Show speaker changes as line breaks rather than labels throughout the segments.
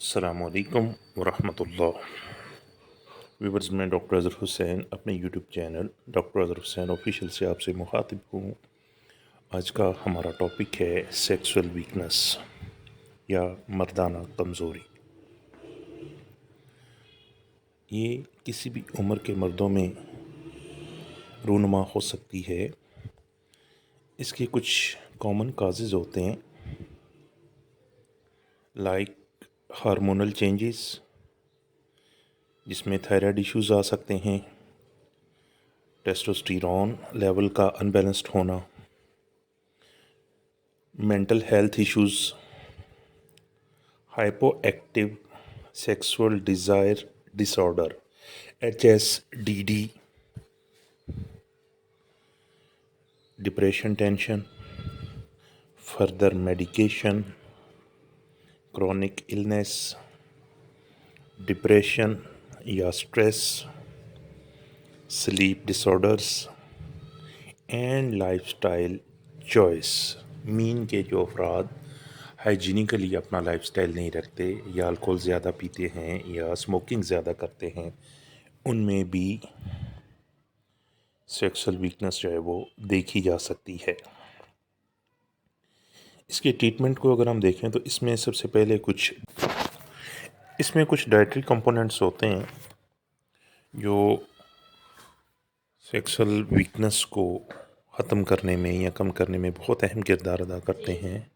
अस्सलामुअलैकुम वरहमतुल्लाह। व्यूवर्स, मैं डॉक्टर अज़हर हुसैन अपने YouTube channel doctor Azhar Hussain official से आपसे मुखातिब हूँ। आज का हमारा टॉपिक है सेक्सुअल वीकनेस या मर्दाना कमज़ोरी। ये किसी भी उम्र के मर्दों में रूनुमा हो सकती है। इसके कुछ कॉमन काजेज़ होते हैं, लाइक हार्मोनल चेंजेस, जिसमें थायराइड इश्यूज़ आ सकते हैं, टेस्टोस्टेरोन लेवल का अनबैलेंस्ड होना, mental health issues, hypoactive sexual desire disorder HSDD, depression, tension, further medication, chronic illness, depression या stress, sleep disorders and lifestyle choice. मीन के जो अफराद हाइजीनिकली अपना लाइफस्टाइल नहीं रखते या अल्कोहल ज़्यादा पीते हैं या स्मोकिंग ज़्यादा करते हैं, उनमें भी सेक्सुअल वीकनेस जो है वो देखी जा सकती है। इसके ट्रीटमेंट को अगर हम देखें तो इसमें सबसे पहले कुछ डाइटरी कंपोनेंट्स होते हैं जो सेक्सुअल वीकनेस को ख़त्म करने में या कम करने में बहुत अहम किरदार अदा करते हैं,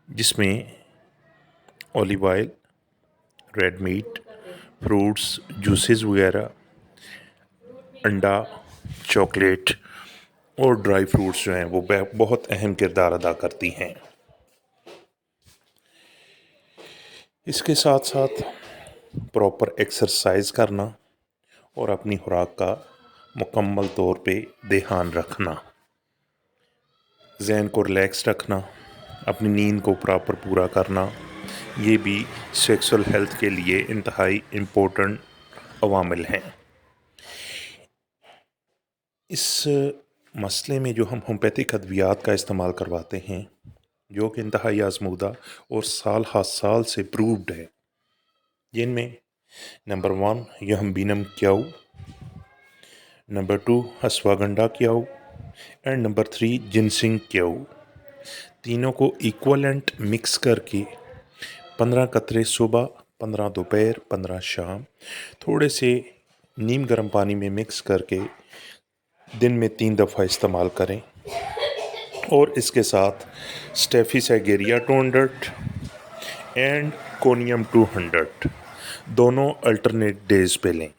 जिसमें olive oil, red meat, fruits, juices वगैरह, अंडा, चॉकलेट और ड्राई फ्रूट्स जो हैं वो बहुत अहम किरदार अदा करती हैं। इसके साथ साथ प्रॉपर एक्सरसाइज करना और अपनी खुराक का मुकम्मल तौर पे ध्यान रखना, ज़हन को रिलैक्स रखना, अपनी नींद को प्रॉपर पूरा करना, ये भी सेक्सुअल हेल्थ के लिए इंतहाई इम्पोर्टेंट अवामिल हैं। इस मसले में जो हम होम्योपैथिक अद्वियात का इस्तेमाल करवाते हैं, जो कि इंतहाई आजमूदा और साल हर साल से प्रूव्ड है, जिनमें नंबर 1 यहम्बीनम क्याऊ, नंबर 2 अश्वगंधा क्याऊ एंड नंबर 3 जिनसिंग क्याऊ। तीनों को इक्वलेंट मिक्स करके 15 कतरे सुबह, 15 दोपहर, 15 शाम, थोड़े से नीम गर्म पानी में मिक्स करके दिन में 3 दफ़ा इस्तेमाल करें। और इसके साथ स्टेफिसाइगेरिया 200 एंड कोनियम 200 दोनों अल्टरनेट डेज पे लें।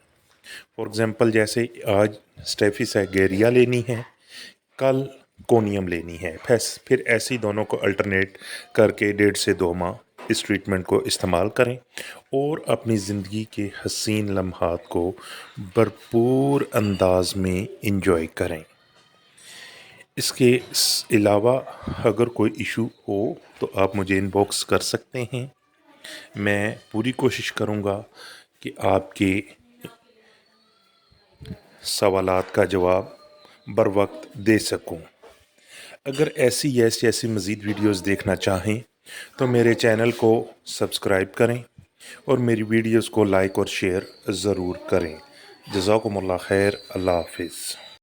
फॉर एग्ज़ाम्पल, जैसे आज स्टेफिसाइगेरिया लेनी है, कल कोनियम लेनी है, फिर ऐसे ही दोनों को अल्टरनेट करके 1.5 से 2 माह इस ट्रीटमेंट को इस्तेमाल करें और अपनी ज़िंदगी के हसीन लम्हात को भरपूर अंदाज में इंजॉय करें। इसके अलावा अगर कोई इशू हो तो आप मुझे इनबॉक्स कर सकते हैं। मैं पूरी कोशिश करूँगा कि आपके सवालात का जवाब बर वक्त दे सकूं। अगर ऐसी मज़ीद वीडियोस देखना चाहें तो मेरे चैनल को सब्सक्राइब करें और मेरी वीडियोस को लाइक और शेयर ज़रूर करें। जज़ाकुमुल्लाह खैर। अल्लाह हाफिज़।